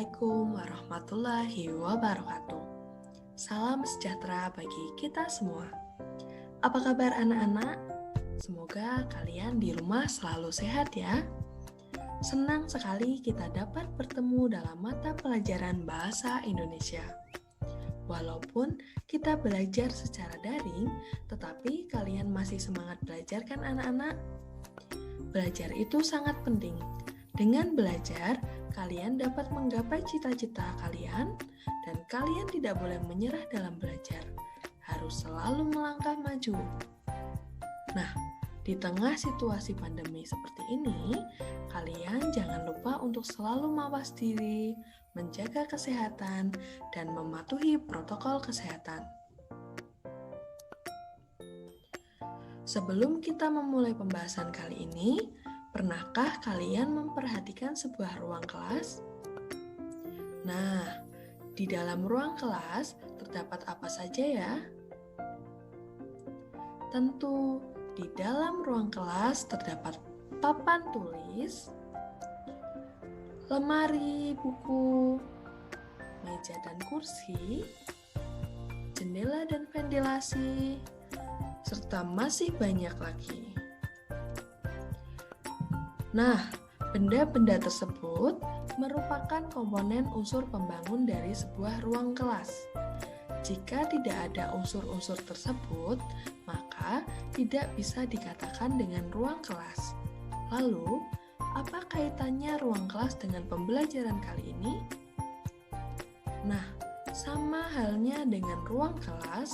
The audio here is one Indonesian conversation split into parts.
Assalamualaikum warahmatullahi wabarakatuh. Salam sejahtera bagi kita semua. Apa kabar anak-anak? Semoga kalian di rumah selalu sehat ya. Senang sekali kita dapat bertemu dalam mata pelajaran Bahasa Indonesia. Walaupun kita belajar secara daring, tetapi kalian masih semangat belajar kan anak-anak? Belajar itu sangat penting. Dengan belajar, kalian dapat menggapai cita-cita kalian dan kalian tidak boleh menyerah dalam belajar. Harus selalu melangkah maju. Nah, di tengah situasi pandemi seperti ini, kalian jangan lupa untuk selalu mawas diri, menjaga kesehatan, dan mematuhi protokol kesehatan. Sebelum kita memulai pembahasan kali ini, pernahkah kalian memperhatikan sebuah ruang kelas? Nah, di dalam ruang kelas terdapat apa saja ya? Tentu, di dalam ruang kelas terdapat papan tulis, lemari buku, meja dan kursi, jendela dan ventilasi, serta masih banyak lagi. Nah, benda-benda tersebut merupakan komponen unsur pembangun dari sebuah ruang kelas. Jika tidak ada unsur-unsur tersebut, maka tidak bisa dikatakan dengan ruang kelas. Lalu, apa kaitannya ruang kelas dengan pembelajaran kali ini? Nah, sama halnya dengan ruang kelas,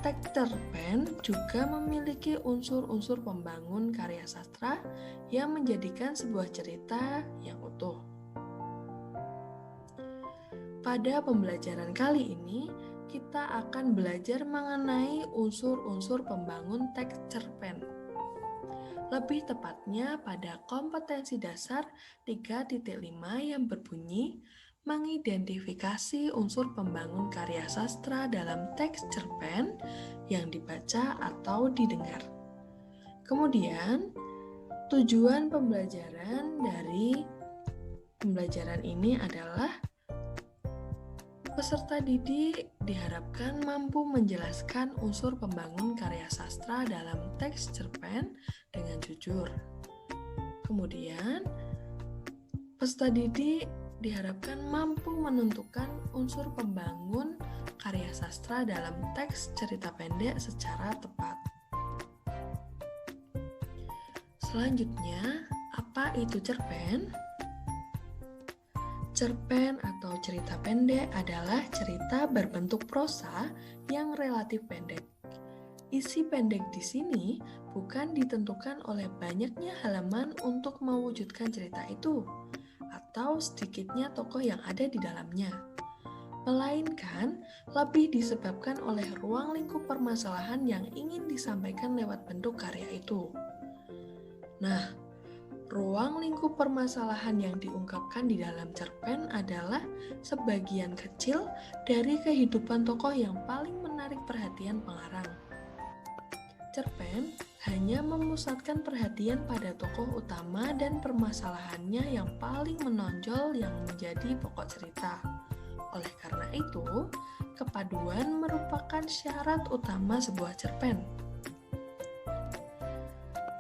teks cerpen juga memiliki unsur-unsur pembangun karya sastra yang menjadikan sebuah cerita yang utuh. Pada pembelajaran kali ini, kita akan belajar mengenai unsur-unsur pembangun teks cerpen. Lebih tepatnya pada kompetensi dasar 3.5 yang berbunyi mengidentifikasi unsur pembangun karya sastra dalam teks cerpen yang dibaca atau didengar. Kemudian, tujuan pembelajaran dari pembelajaran ini adalah peserta didik diharapkan mampu menjelaskan unsur pembangun karya sastra dalam teks cerpen dengan jujur. Kemudian, peserta didik diharapkan mampu menentukan unsur pembangun karya sastra dalam teks cerita pendek secara tepat. Selanjutnya, apa itu cerpen? Cerpen atau cerita pendek adalah cerita berbentuk prosa yang relatif pendek. Isi pendek di sini bukan ditentukan oleh banyaknya halaman untuk mewujudkan cerita itu, atau sedikitnya tokoh yang ada di dalamnya, melainkan lebih disebabkan oleh ruang lingkup permasalahan yang ingin disampaikan lewat bentuk karya itu. Nah, ruang lingkup permasalahan yang diungkapkan di dalam cerpen adalah sebagian kecil dari kehidupan tokoh yang paling menarik perhatian pengarang. Cerpen hanya memusatkan perhatian pada tokoh utama dan permasalahannya yang paling menonjol yang menjadi pokok cerita. Oleh karena itu, kepaduan merupakan syarat utama sebuah cerpen.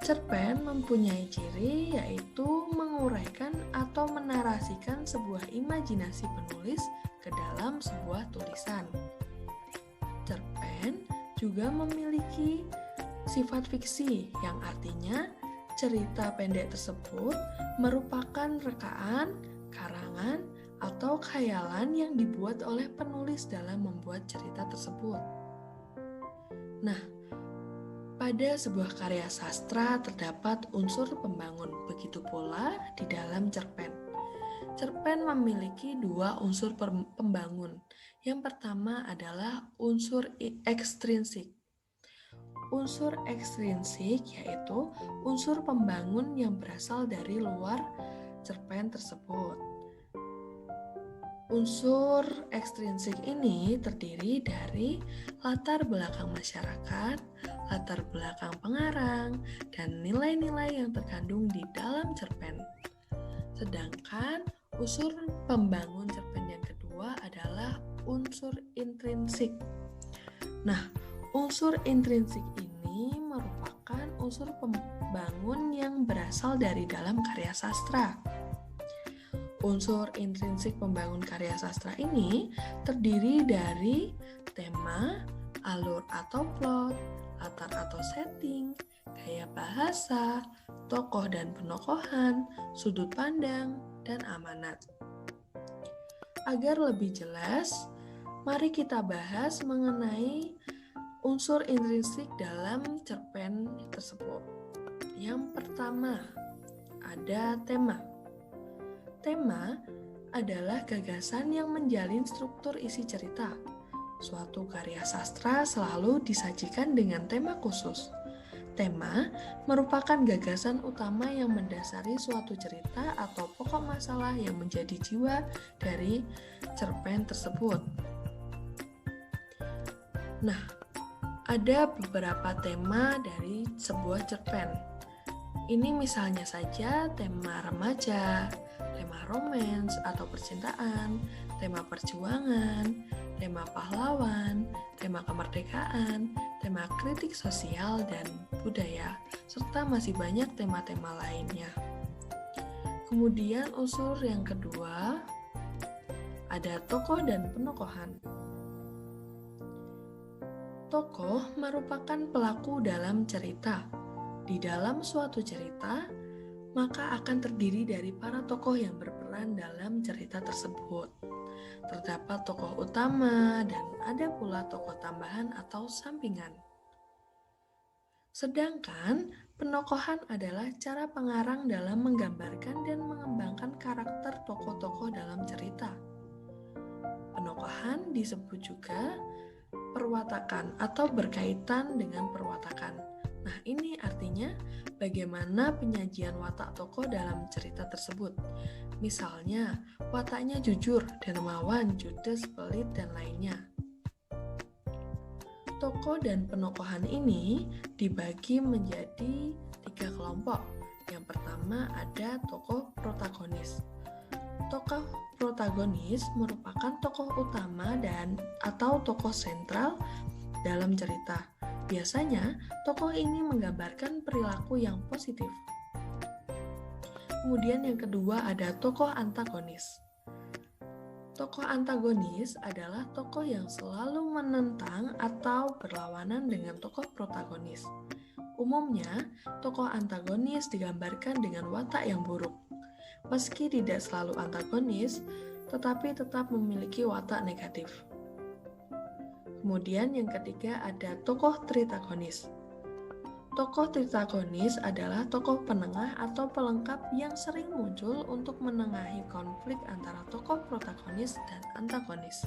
Cerpen mempunyai ciri yaitu menguraikan atau menarasikan sebuah imajinasi penulis ke dalam sebuah tulisan. Cerpen juga memiliki sifat fiksi yang artinya cerita pendek tersebut merupakan rekaan, karangan, atau khayalan yang dibuat oleh penulis dalam membuat cerita tersebut. Nah, pada sebuah karya sastra terdapat unsur pembangun, begitu pula di dalam cerpen. Cerpen memiliki dua unsur pembangun. Yang pertama adalah unsur ekstrinsik. Unsur ekstrinsik yaitu unsur pembangun yang berasal dari luar cerpen tersebut. Unsur ekstrinsik ini terdiri dari latar belakang masyarakat, latar belakang pengarang, dan nilai-nilai yang terkandung di dalam cerpen. Sedangkan Unsur pembangun cerpen yang kedua adalah unsur intrinsik. Nah, unsur intrinsik ini merupakan unsur pembangun yang berasal dari dalam karya sastra. Unsur intrinsik pembangun karya sastra ini terdiri dari tema, alur atau plot, latar atau setting, gaya bahasa, tokoh dan penokohan, sudut pandang, dan amanat. Agar lebih jelas, mari kita bahas mengenai unsur intrinsik dalam cerpen tersebut. Yang pertama, ada tema. Tema adalah gagasan yang menjalin struktur isi cerita. Suatu karya sastra selalu disajikan dengan tema khusus. Tema merupakan gagasan utama yang mendasari suatu cerita atau pokok masalah yang menjadi jiwa dari cerpen tersebut. Nah, ada beberapa tema dari sebuah cerpen. Ini misalnya saja tema remaja, tema romans atau percintaan, tema perjuangan, tema pahlawan, tema kemerdekaan, tema kritik sosial dan budaya, serta masih banyak tema-tema lainnya. Kemudian unsur yang kedua, ada tokoh dan penokohan. Tokoh merupakan pelaku dalam cerita. Di dalam suatu cerita, maka akan terdiri dari para tokoh yang berperan dalam cerita tersebut. Terdapat tokoh utama dan ada pula tokoh tambahan atau sampingan. Sedangkan penokohan adalah cara pengarang dalam menggambarkan dan mengembangkan karakter tokoh-tokoh dalam cerita. Penokohan disebut juga perwatakan atau berkaitan dengan perwatakan. Nah, ini artinya bagaimana penyajian watak tokoh dalam cerita tersebut. Misalnya, wataknya jujur, dermawan, judes, pelit, dan lainnya. Tokoh dan penokohan ini dibagi menjadi 3 kelompok. Yang pertama ada tokoh protagonis. Tokoh protagonis merupakan tokoh utama dan atau tokoh sentral dalam cerita. Biasanya, tokoh ini menggambarkan perilaku yang positif. Kemudian yang kedua ada tokoh antagonis. Tokoh antagonis adalah tokoh yang selalu menentang atau berlawanan dengan tokoh protagonis. Umumnya, tokoh antagonis digambarkan dengan watak yang buruk. Meski tidak selalu antagonis, tetapi tetap memiliki watak negatif. Kemudian yang ketiga ada tokoh tritagonis. Tokoh tritagonis adalah tokoh penengah atau pelengkap yang sering muncul untuk menengahi konflik antara tokoh protagonis dan antagonis.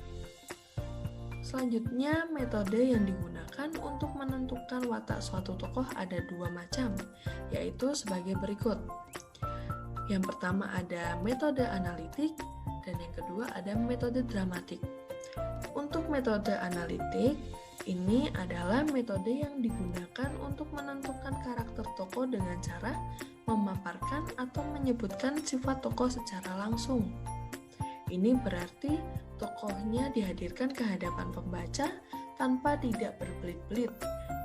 Selanjutnya, metode yang digunakan untuk menentukan watak suatu tokoh ada 2 macam, yaitu sebagai berikut. Yang pertama ada metode analitik dan yang kedua ada metode dramatik. Untuk metode analitik, ini adalah metode yang digunakan untuk menentukan karakter tokoh dengan cara memaparkan atau menyebutkan sifat tokoh secara langsung. Ini berarti tokohnya dihadirkan ke hadapan pembaca tanpa tidak berbelit-belit.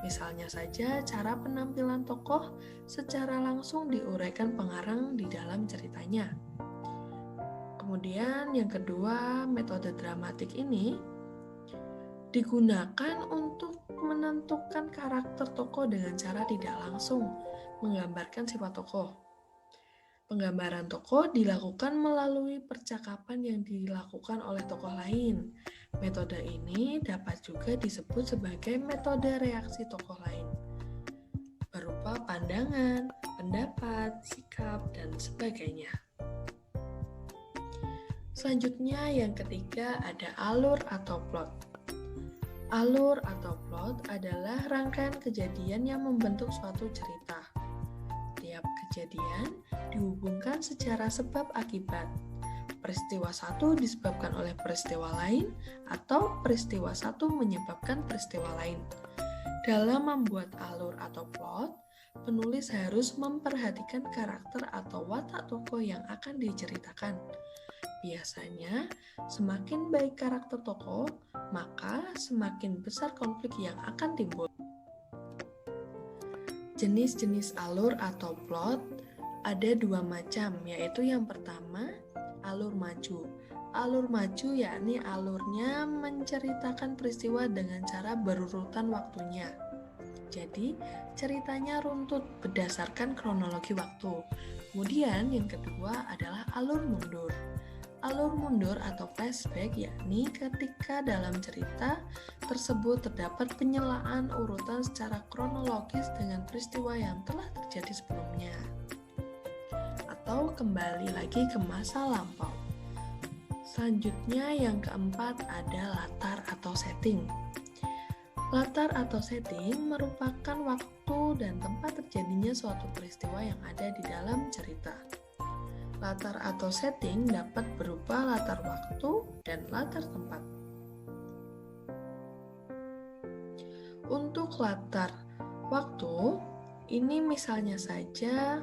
Misalnya saja cara penampilan tokoh secara langsung diuraikan pengarang di dalam ceritanya. Kemudian yang kedua, metode dramatik ini digunakan untuk menentukan karakter tokoh dengan cara tidak langsung menggambarkan sifat tokoh. Penggambaran tokoh dilakukan melalui percakapan yang dilakukan oleh tokoh lain. Metode ini dapat juga disebut sebagai metode reaksi tokoh lain, berupa pandangan, pendapat, sikap, dan sebagainya. Selanjutnya yang ketiga ada alur atau plot. Alur atau plot adalah rangkaian kejadian yang membentuk suatu cerita. Tiap kejadian dihubungkan secara sebab akibat. Peristiwa satu disebabkan oleh peristiwa lain atau peristiwa satu menyebabkan peristiwa lain. Dalam membuat alur atau plot, penulis harus memperhatikan karakter atau watak tokoh yang akan diceritakan. Biasanya, semakin baik karakter tokoh, maka semakin besar konflik yang akan timbul. Jenis-jenis alur atau plot ada dua macam, yaitu yang pertama, alur maju. Alur maju yakni alurnya menceritakan peristiwa dengan cara berurutan waktunya. Jadi, ceritanya runtut berdasarkan kronologi waktu. Kemudian, yang kedua adalah alur mundur. Alur mundur atau flashback yakni ketika dalam cerita tersebut terdapat penyelaan urutan secara kronologis dengan peristiwa yang telah terjadi sebelumnya. Atau kembali lagi ke masa lampau. Selanjutnya yang keempat ada latar atau setting. Latar atau setting merupakan waktu dan tempat terjadinya suatu peristiwa yang ada di dalam cerita. Latar atau setting dapat berupa latar waktu dan latar tempat. Untuk latar waktu, ini misalnya saja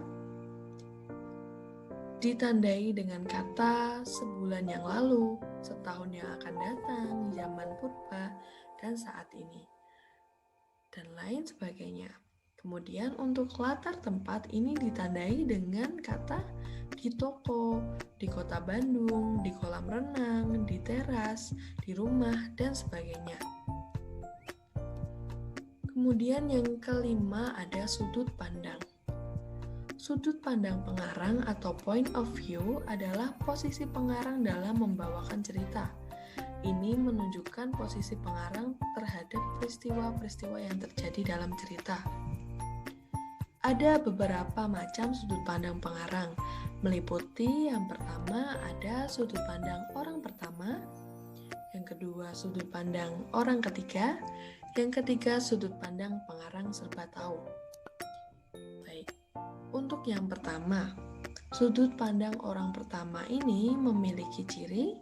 ditandai dengan kata sebulan yang lalu, setahun yang akan datang, zaman purba, dan saat ini, dan lain sebagainya. Kemudian untuk latar tempat ini ditandai dengan kata di toko, di kota Bandung, di kolam renang, di teras, di rumah, dan sebagainya. Kemudian yang kelima ada sudut pandang. Sudut pandang pengarang atau point of view adalah posisi pengarang dalam membawakan cerita. Ini menunjukkan posisi pengarang terhadap peristiwa-peristiwa yang terjadi dalam cerita. Ada beberapa macam sudut pandang pengarang, meliputi yang pertama ada sudut pandang orang pertama, yang kedua sudut pandang orang ketiga, yang ketiga sudut pandang pengarang serba tahu. Baik, untuk yang pertama, sudut pandang orang pertama ini memiliki ciri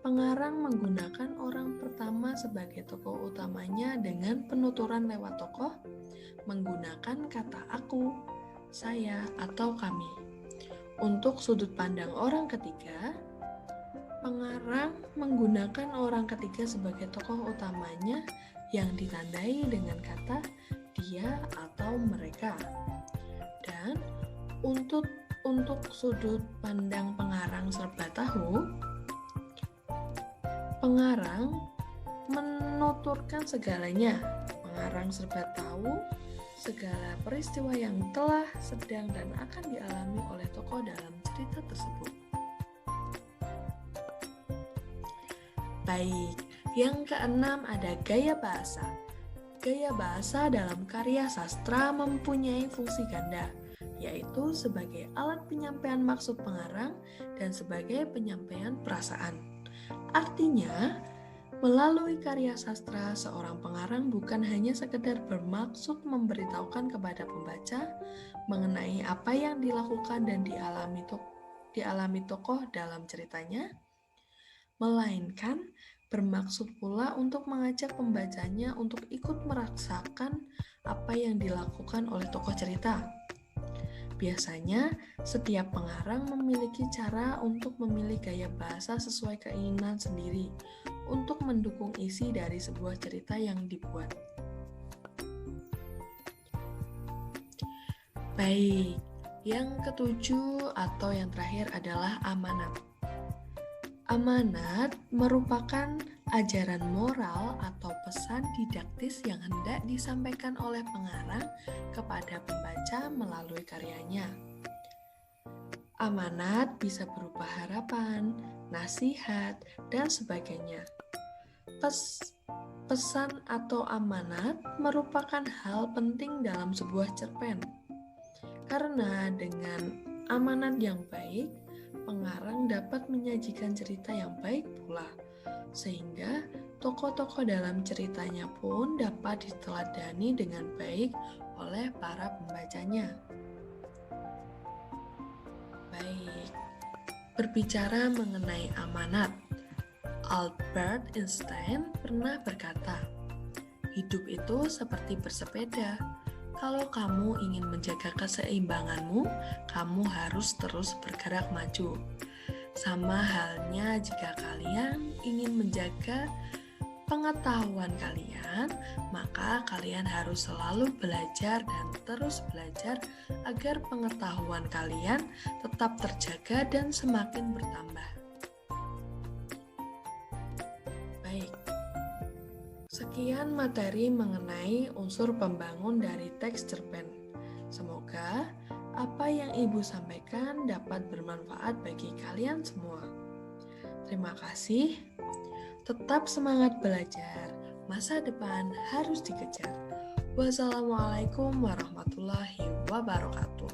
pengarang menggunakan orang pertama sebagai tokoh utamanya dengan penuturan lewat tokoh menggunakan kata aku, saya, atau kami. Untuk sudut pandang orang ketiga, pengarang menggunakan orang ketiga sebagai tokoh utamanya yang ditandai dengan kata dia atau mereka. Dan untuk sudut pandang pengarang serba tahu, pengarang menuturkan segalanya. Pengarang serba tahu segala peristiwa yang telah, sedang, dan akan dialami oleh tokoh dalam cerita tersebut. Baik, yang keenam ada gaya bahasa. Gaya bahasa dalam karya sastra mempunyai fungsi ganda, yaitu sebagai alat penyampaian maksud pengarang dan sebagai penyampaian perasaan. Artinya, melalui karya sastra, seorang pengarang bukan hanya sekedar bermaksud memberitahukan kepada pembaca mengenai apa yang dilakukan dan dialami tokoh dalam ceritanya, melainkan bermaksud pula untuk mengajak pembacanya untuk ikut merasakan apa yang dilakukan oleh tokoh cerita. Biasanya, setiap pengarang memiliki cara untuk memilih gaya bahasa sesuai keinginan sendiri untuk mendukung isi dari sebuah cerita yang dibuat. Baik, yang ketujuh atau yang terakhir adalah amanat. Amanat merupakan ajaran moral atau pesan didaktis yang hendak disampaikan oleh pengarang kepada pembaca melalui karyanya. Amanat bisa berupa harapan, nasihat, dan sebagainya. Pesan atau amanat merupakan hal penting dalam sebuah cerpen. Karena dengan amanat yang baik, pengarang dapat menyajikan cerita yang baik pula, sehingga tokoh-tokoh dalam ceritanya pun dapat diteladani dengan baik oleh para pembacanya. Baik, berbicara mengenai amanat, Albert Einstein pernah berkata, "Hidup itu seperti bersepeda. Kalau kamu ingin menjaga keseimbanganmu, kamu harus terus bergerak maju." Sama halnya jika kalian ingin menjaga pengetahuan kalian, maka kalian harus selalu belajar dan terus belajar agar pengetahuan kalian tetap terjaga dan semakin bertambah. Baik, sekian materi mengenai unsur pembangun dari teks cerpen. Semoga apa yang Ibu sampaikan dapat bermanfaat bagi kalian semua. Terima kasih. Tetap semangat belajar, masa depan harus dikejar. Wassalamualaikum warahmatullahi wabarakatuh.